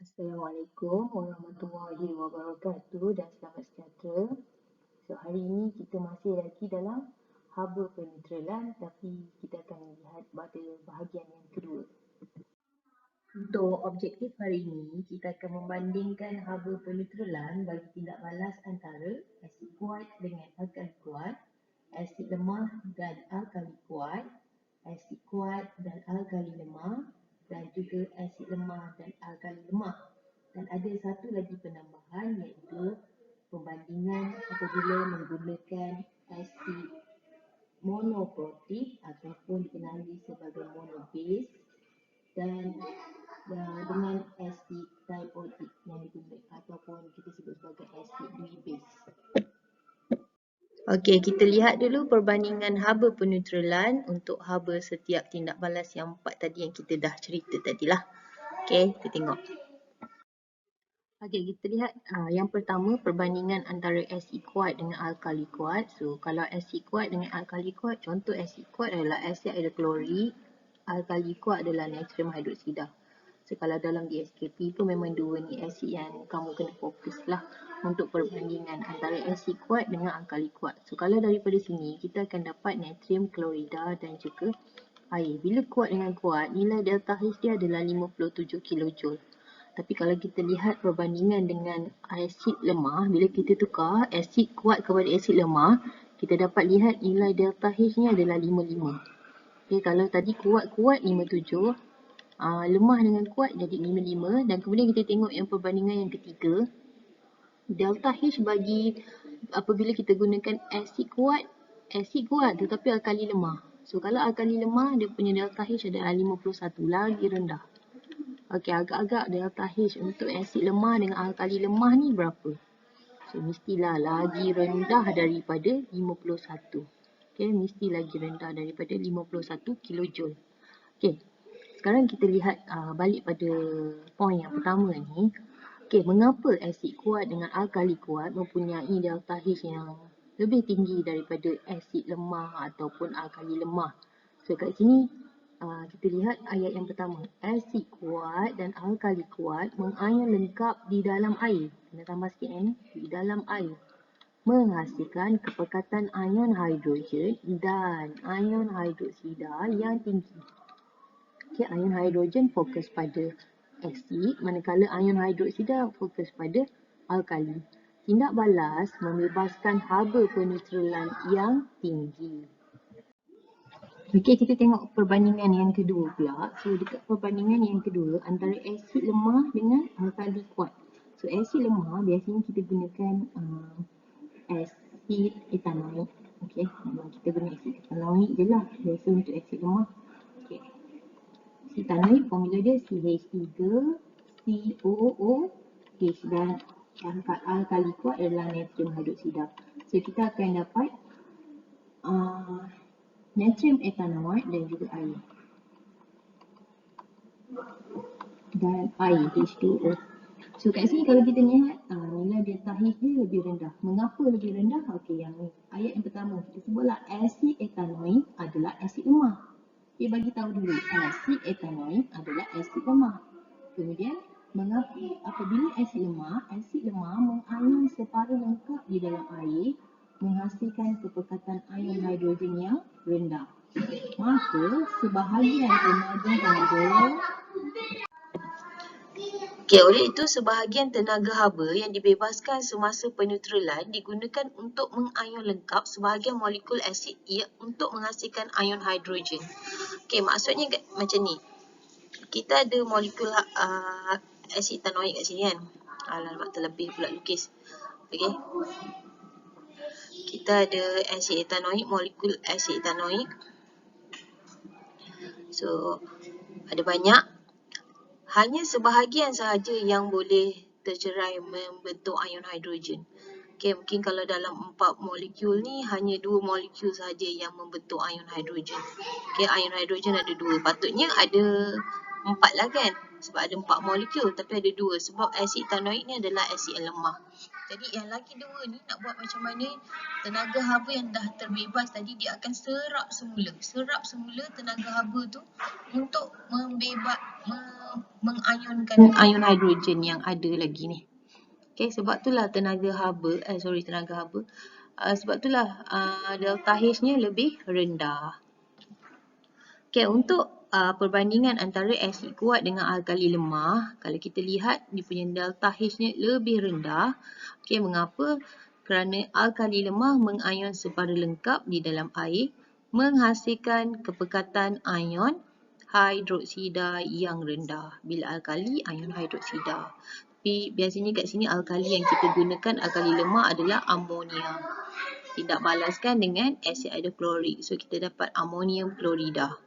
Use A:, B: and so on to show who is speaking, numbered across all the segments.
A: Assalamualaikum warahmatullahi wabarakatuh dan selamat sejahtera. So, hari ini kita masih lagi dalam haba penetralan tapi kita akan lihat pada bahagian yang kedua. Untuk objektif hari ini, kita akan membandingkan haba penetralan bagi tindak balas antara asid kuat dengan alkali kuat, asid lemah dan alkali kuat, asid kuat dan alkali lemah, dan juga asid lemah dan alkali lemah. Dan ada satu lagi penambahan iaitu pembandingan apabila menggunakan asid monoprotik ataupun dikenali sebagai monobase dan dengan asid triprotik yang digunakan ataupun kita sebut sebagai asid dui-base. Okey, kita lihat dulu perbandingan haba penetralan untuk haba setiap tindak balas yang 4 tadi yang kita dah cerita tadilah. Okey, kita tengok. Okey, kita lihat yang pertama perbandingan antara asid kuat dengan alkali kuat. So, kalau asid kuat dengan alkali kuat, contoh asid kuat adalah asid hidroklorik, alkali kuat adalah natrium hidroksida. So, kalau dalam DSKP tu memang dua ni asid yang kamu kena fokus lah untuk perbandingan antara asid kuat dengan alkali kuat. So, kalau daripada sini kita akan dapat natrium klorida dan juga air. Bila kuat dengan kuat, nilai delta H dia adalah 57 kJ. Tapi kalau kita lihat perbandingan dengan asid lemah, bila kita tukar asid kuat kepada asid lemah, kita dapat lihat nilai delta H nya adalah 55. Okay, kalau tadi kuat-kuat 57, lemah dengan kuat jadi 55, dan kemudian kita tengok yang perbandingan yang ketiga, delta H bagi apabila kita gunakan asid kuat tetapi alkali lemah. So, kalau alkali lemah, dia punya delta H adalah 51, lagi rendah. Okey, agak-agak delta H untuk asid lemah dengan alkali lemah ni berapa? So, mestilah lagi rendah daripada 51. Okey, mesti lagi rendah daripada 51 kJ. Okey, sekarang kita lihat balik pada poin yang pertama ni. Okey, mengapa asid kuat dengan alkali kuat mempunyai delta H yang lebih tinggi daripada asid lemah ataupun alkali lemah? So, kat sini kita lihat ayat yang pertama. Asid kuat dan alkali kuat mengayon lengkap di dalam air. Kena tambah sikit ni. Di dalam air. Menghasilkan kepekatan ion hidrogen dan ion hidroksida yang tinggi. Okay, ion hidrogen fokus pada asid, manakala ion hidroksida fokus pada alkali. Tindak balas membebaskan haba penetralan yang tinggi. Okey, kita tengok perbandingan yang kedua pula. So, dekat perbandingan yang kedua antara asid lemah dengan alkali kuat. So, asid lemah biasanya kita gunakan asid etanoik. Okey, memang kita guna asid etanoik je lah biasa untuk asid lemah. Okey. Asid etanoik formula dia CH3COOH dan alkali kuat adalah natrium hidroksida. So, kita akan dapat natrium etanoik dan juga air. Dan air H2O. So, kat sini kalau kita lihat nilai delta H dia lebih rendah. Mengapa lebih rendah? Okey, yang ayat yang pertama kita sebutlah asid etanoik adalah asid lemah. Okay, bagi tahu dulu asid etanoik adalah asid lemah. Kemudian mengapa apabila asid lemah mengayon separuh lengkap di dalam air, menghasilkan kepekatan ion hidrogen yang rendah. Maka sebahagian tenaga haba oleh itu sebahagian tenaga haba yang dibebaskan semasa penetralan digunakan untuk mengayon lengkap sebahagian molekul asid untuk menghasilkan ion hidrogen. Okey, maksudnya macam ni. Kita ada molekul asid etanoik kat sini kan. Alamak, terlebih pula lukis. Okey. Kita ada asid etanoik, molekul asid etanoik. So, ada banyak. Hanya sebahagian sahaja yang boleh tercerai membentuk ion hidrogen. Okay, mungkin kalau dalam 4 molekul ni hanya 2 molekul sahaja yang membentuk ion hidrogen. Okay, ion hidrogen ada 2. Patutnya ada 4 lah kan. sebab ada 4 molekul tapi ada 2 sebab asid etanoik ni adalah asid yang lemah. Jadi yang lagi 2 ni nak buat macam mana tenaga haba yang dah terbebas tadi dia akan serap semula tenaga haba tu untuk mengayonkan ion hidrogen yang ada lagi ni. Okay, sebab itulah tenaga haba, sebab itulah delta H nya lebih rendah. Okay, untuk perbandingan antara asid kuat dengan alkali lemah, kalau kita lihat dia punya delta H nya lebih rendah. Okay, mengapa? Kerana alkali lemah mengayon secara lengkap di dalam air, menghasilkan kepekatan ion hidroksida yang rendah. Bila alkali, ion hidroksida. Tapi biasanya kat sini alkali yang kita gunakan, alkali lemah adalah amonia. Tidak balaskan dengan asid hidroklorik. So, kita dapat amonium klorida.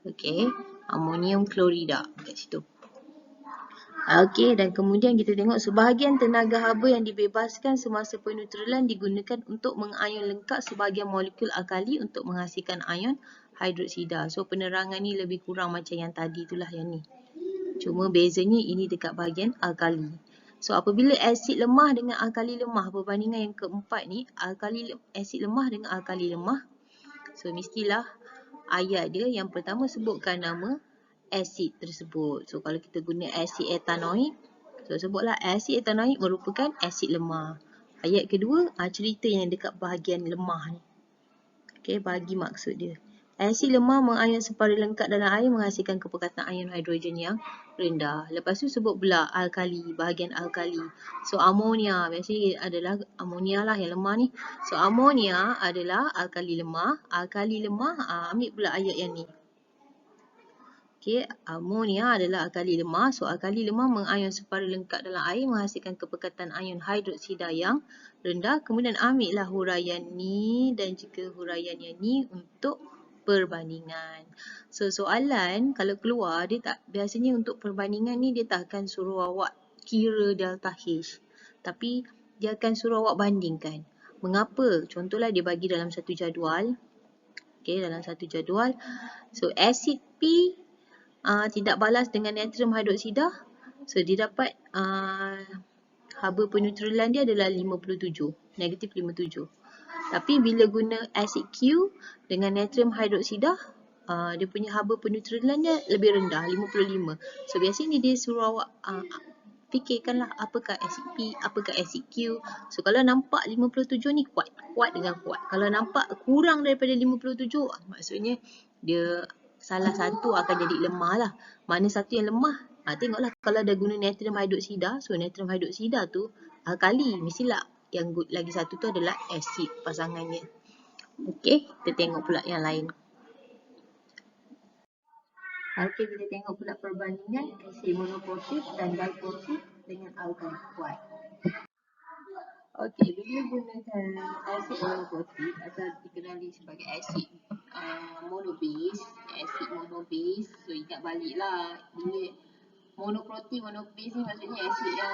A: Okey, amonium klorida kat situ. Okey, dan kemudian kita tengok sebahagian tenaga haba yang dibebaskan semasa peneutralan digunakan untuk mengayon lengkap sebahagian molekul alkali untuk menghasilkan ion hidroksida. So, penerangan ni lebih kurang macam yang tadi itulah yang ni. Cuma bezanya ini dekat bahagian alkali. So, apabila asid lemah dengan alkali lemah, perbandingan yang keempat ni, asid lemah dengan alkali lemah. So, mestilah ayat dia yang pertama sebutkan nama asid tersebut. So, kalau kita guna asid etanoik, so sebutlah asid etanoik merupakan asid lemah. Ayat kedua, cerita yang dekat bahagian lemah ni. Okey, bagi maksud dia. Asid lemah mengayon secara lengkap dalam air menghasilkan kepekatan ion hidrogen yang rendah. Lepas tu sebut pula alkali, bahagian alkali. So, amonia, biasanya adalah amonia lah yang lemah ni. So, amonia adalah alkali lemah. Alkali lemah, ambil pula ayat yang ni. Okey, amonia adalah alkali lemah. So, alkali lemah mengayon secara lengkap dalam air menghasilkan kepekatan ion hidroksida yang rendah. Kemudian ambillah huraian ni dan juga huraian yang ni untuk perbandingan. So, soalan kalau keluar, dia tak, biasanya untuk perbandingan ni dia tak akan suruh awak kira delta H. Tapi dia akan suruh awak bandingkan. Mengapa? Contohlah dia bagi dalam satu jadual. Okey, dalam satu jadual. So, asid P tidak balas dengan natrium hidroksida. So, dia dapat haba peneutralan dia adalah 57, negatif 57. Tapi bila guna asid Q dengan natrium hidroksida, dia punya haba peneutralan dia lebih rendah, 55. So, biasanya dia suruh awak fikirkanlah apakah asid P, apakah asid Q. So, kalau nampak 57 ni kuat dengan kuat. Kalau nampak kurang daripada 57, maksudnya dia salah satu akan jadi lemah lah. Mana satu yang lemah? Tengoklah kalau dah guna natrium hidroksida. So, natrium hidroksida tu alkali. Mestilah yang lagi satu tu adalah asid pasangannya. Okey, kita tengok pula yang lain. Okey, kita tengok pula perbandingan asid monoprotik dan diprotik dengan alkali kuat. Okey, bila gunakan asid monoprotik atau dikenali sebagai asid monobase, so ingat baliklah, bila monobase ni maksudnya asid yang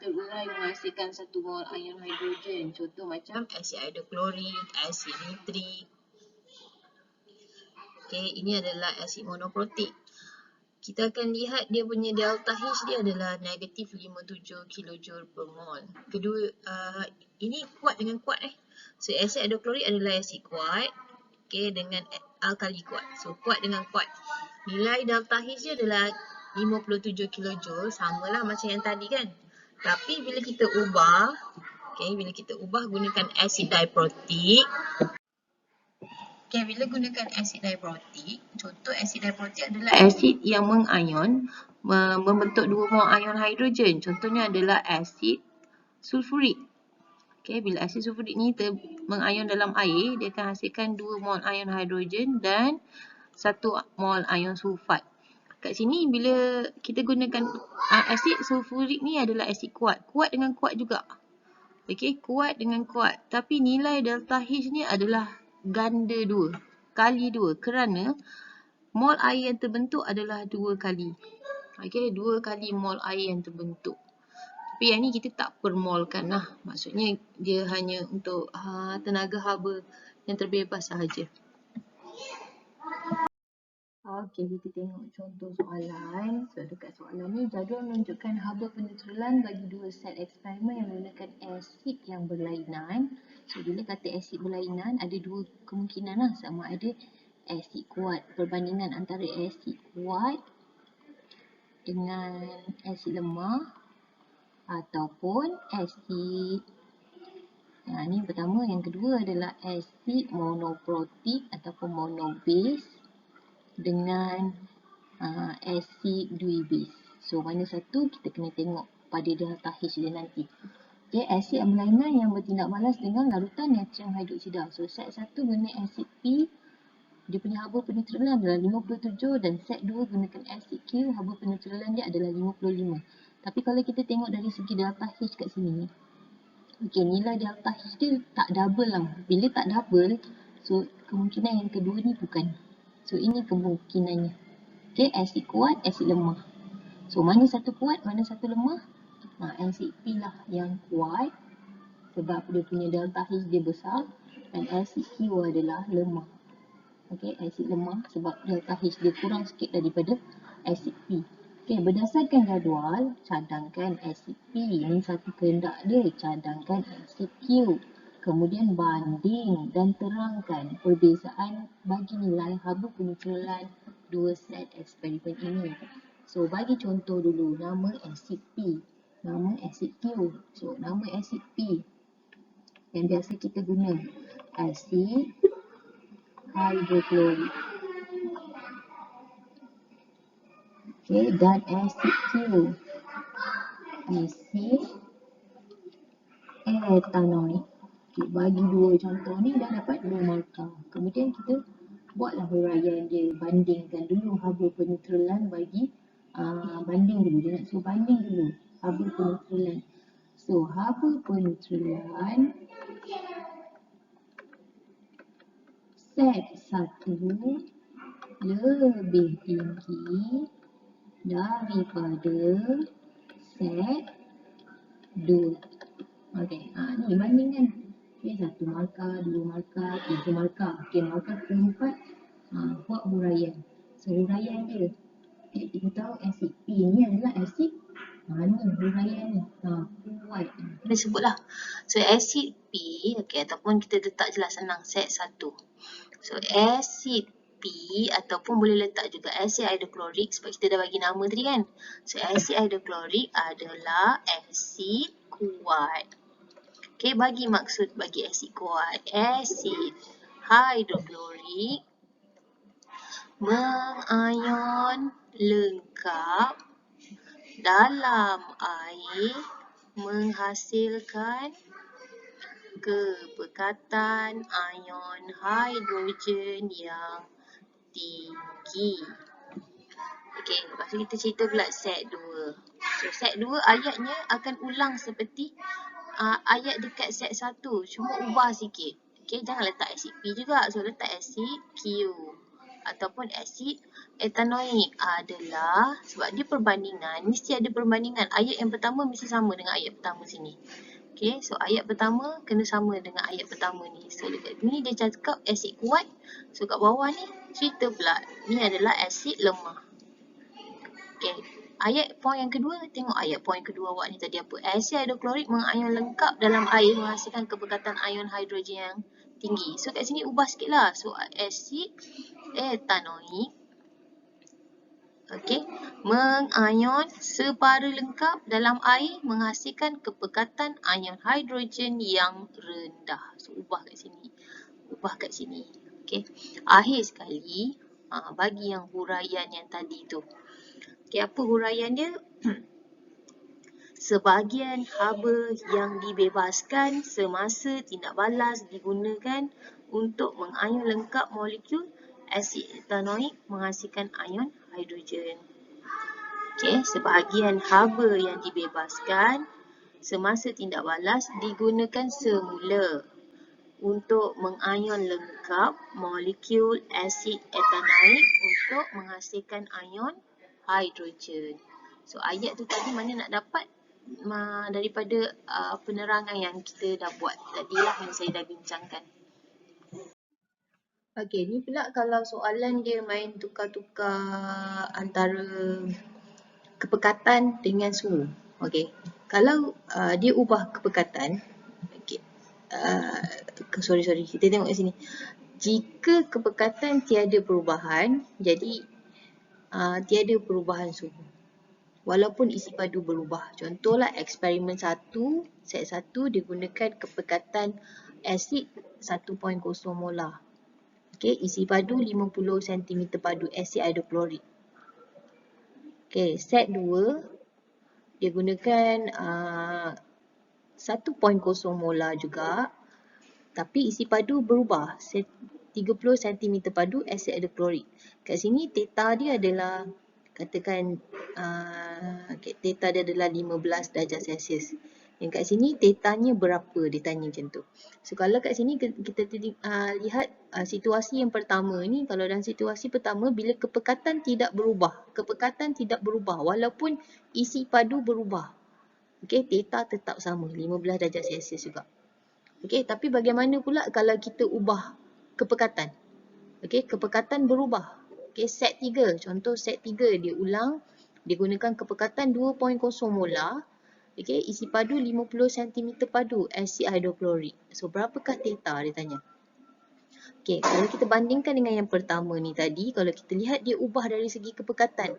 A: terurai menghasilkan satu mol ion hidrogen. Contoh macam asid hidroklorik, asid nitrik. Okey, ini adalah asid monoprotik. Kita akan lihat dia punya delta H dia adalah negatif 57 kJ per mol. Kedua, ini kuat dengan kuat So, asid hidroklorik adalah asid kuat. Okay, dengan alkali kuat. So, kuat dengan kuat. Nilai delta H dia adalah 57 kJ. Samalah macam yang tadi kan. Tapi bila kita ubah, gunakan asid diprotik. Okay, bila gunakan asid diprotik, contoh asid diprotik adalah asid yang mengayon, membentuk 2 mol ion hidrogen. Contohnya adalah asid sulfurik. Okay, bila asid sulfurik ni mengayon dalam air, dia akan hasilkan 2 mol ion hidrogen dan 1 mol ion sulfat. Kat sini bila kita gunakan asid sulfurik ni adalah asid kuat. Kuat dengan kuat juga. Okay, kuat dengan kuat. Tapi nilai delta H ni adalah ganda 2, kali 2 kerana mol air yang terbentuk adalah 2 kali. Okey, 2 kali mol air yang terbentuk. Tapi yang ni kita tak permolkan lah. Maksudnya dia hanya untuk tenaga haba yang terbebas sahaja. Okey, kita tengok contoh soalan. So, dekat soalan ni, jadual menunjukkan haba penetralan bagi dua set eksperimen yang menggunakan asid yang berlainan. So, bila kata asid berlainan, ada dua kemungkinan lah. Sama ada asid kuat, perbandingan antara asid kuat dengan asid lemah ataupun asid. Ni pertama. Yang kedua adalah asid monoprotik ataupun monobase dengan asid dui-base. So, mana satu kita kena tengok pada delta H dia nanti. Okay, asid yang berlainan yang bertindak balas dengan larutan natrium hidroksida. So, set 1 guna asid P, dia punya haba penetralan adalah 57 dan set 2 gunakan asid Q, haba penetralan dia adalah 55. Tapi kalau kita tengok dari segi delta H kat sini, okay, nilai delta H dia tak double lah. Bila tak double, so kemungkinan yang kedua ni bukan. So, ini kemungkinannya. Okay, asid kuat, asid lemah. So, mana satu kuat, mana satu lemah? Asid P lah yang kuat sebab dia punya delta H dia besar dan asid Q adalah lemah. Okay, asid lemah sebab delta H dia kurang sikit daripada asid P. Okay, berdasarkan jadual, cadangkan asid P. Ini satu kehendak dia, cadangkan asid Q. Kemudian banding dan terangkan perbezaan bagi nilai haba penetralan dua set eksperimen ini. So, bagi contoh dulu, nama asid P, nama asid Q. So, nama asid P yang biasa kita guna, asid hidroklorik. Okay, dan asid Q, asid etanoik. Okay, bagi dua contoh ni dah dapat 2 markah. Kemudian kita buatlah huraian dia, bandingkan dulu haba penetralan bagi banding dulu. Dia nak suruh banding dulu haba penetralan. So, haba penetralan set 1 lebih tinggi daripada set 2. Okey, ni bandingan. Okey, 1 markah, 2 markah, 3 markah. Okey, markah keempat, buat huraian. So, huraian dia. Okey, kita tahu asid P ni adalah asid ni huraian ni. Kuat. Kita sebutlah. So, asid P, okey, ataupun kita letak je lah senang, set 1. So, asid P ataupun boleh letak juga asid hidroklorik sebab kita dah bagi nama tadi kan. So, asid hidroklorik adalah asid kuat. Okay, bagi maksud bagi asid kuat, asid hidroklorik mengayon lengkap dalam air menghasilkan kepekatan ion hidrogen yang tinggi. Okey, lepas tu kita cerita pula set 2. So, set 2 ayatnya akan ulang seperti ayat dekat set 1, cuma ubah sikit. Okey, jangan letak asid P juga. So, letak asid Q ataupun asid etanoik adalah, sebab dia perbandingan, mesti ada perbandingan. Ayat yang pertama mesti sama dengan ayat pertama sini. Okey, so ayat pertama kena sama dengan ayat pertama ni. So, dekat ni dia cakap asid kuat. So, kat bawah ni cerita pula ni adalah asid lemah. Okey, ayat poin yang kedua, tengok ayat poin kedua awak ni tadi apa. Asid hidroklorik mengayon lengkap dalam air menghasilkan kepekatan ion hidrogen yang tinggi. So, kat sini ubah sikit lah. So, asid etanoik, okey, mengayon separa lengkap dalam air menghasilkan kepekatan ion hidrogen yang rendah. So, ubah kat sini. Ubah kat sini. Okey. Akhir sekali, bagi yang huraian yang tadi tu. Okey, apa huraian dia? Sebahagian haba yang dibebaskan semasa tindak balas digunakan untuk mengayon lengkap molekul asid etanoik menghasilkan ion hidrogen. Okey, sebahagian haba yang dibebaskan semasa tindak balas digunakan semula untuk mengayon lengkap molekul asid etanoik untuk menghasilkan ion hidrogen. So, ayat tu tadi mana nak dapat daripada penerangan yang kita dah buat tadilah yang saya dah bincangkan. Okey, ni pula kalau soalan dia main tukar-tukar antara kepekatan dengan suhu. Okey. Kalau dia ubah kepekatan, okey. Sorry, kita tengok kat sini. Jika kepekatan tiada perubahan, jadi tiada perubahan suhu. Walaupun isi padu berubah. Contohlah eksperimen 1, set 1 digunakan kepekatan asid 1.0 molar. Okey, isi padu 50 cm padu asid hidroklorik. Okey, set 2 dia gunakan 1.0 molar juga, tapi isi padu berubah 30 cm padu asid hidroklorik. Kat sini theta dia adalah, katakan theta dia adalah 15 darjah Celsius. Yang kat sini tetanya berapa, dia tanya macam tu. So kalau kat sini kita lihat situasi yang pertama ni, kalau dalam situasi pertama bila kepekatan tidak berubah walaupun isi padu berubah. Okey, theta tetap sama 15 darjah Celsius juga. Okey, tapi bagaimana pula kalau kita ubah kepekatan? Okey, kepekatan berubah. Okey, set 3. Contoh set 3 dia ulang, dia gunakan kepekatan 2.0 molar. Okey, isi padu 50 cm padu asid hidroklorik. So, berapakah theta dia tanya? Okey, kalau kita bandingkan dengan yang pertama ni tadi, kalau kita lihat dia ubah dari segi kepekatan.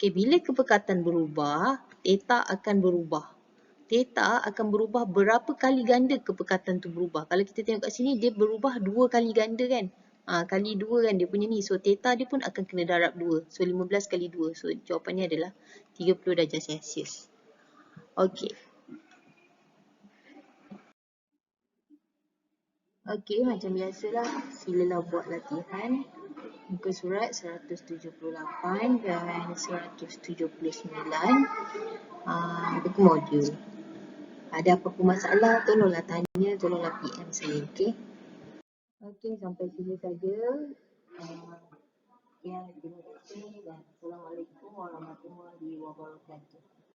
A: Okey, bila kepekatan berubah, theta akan berubah. Theta akan berubah berapa kali ganda kepekatan tu berubah. Kalau kita tengok kat sini, dia berubah 2 kali ganda kan. Kali 2 kan dia punya ni. So, theta dia pun akan kena darab 2. So, 15 kali 2. So, jawapannya adalah 30 darjah Celsius. Okey. Okey, macam biasalah. Silalah buat latihan. Muka surat 178 dan 179. Buku modul. Ada apa-apa masalah, tolonglah tanya, tolonglah PM saya, okey? Okey, sampai sini saja. Ya, terima kasih dan Assalamualaikum warahmatullahi wabarakatuh.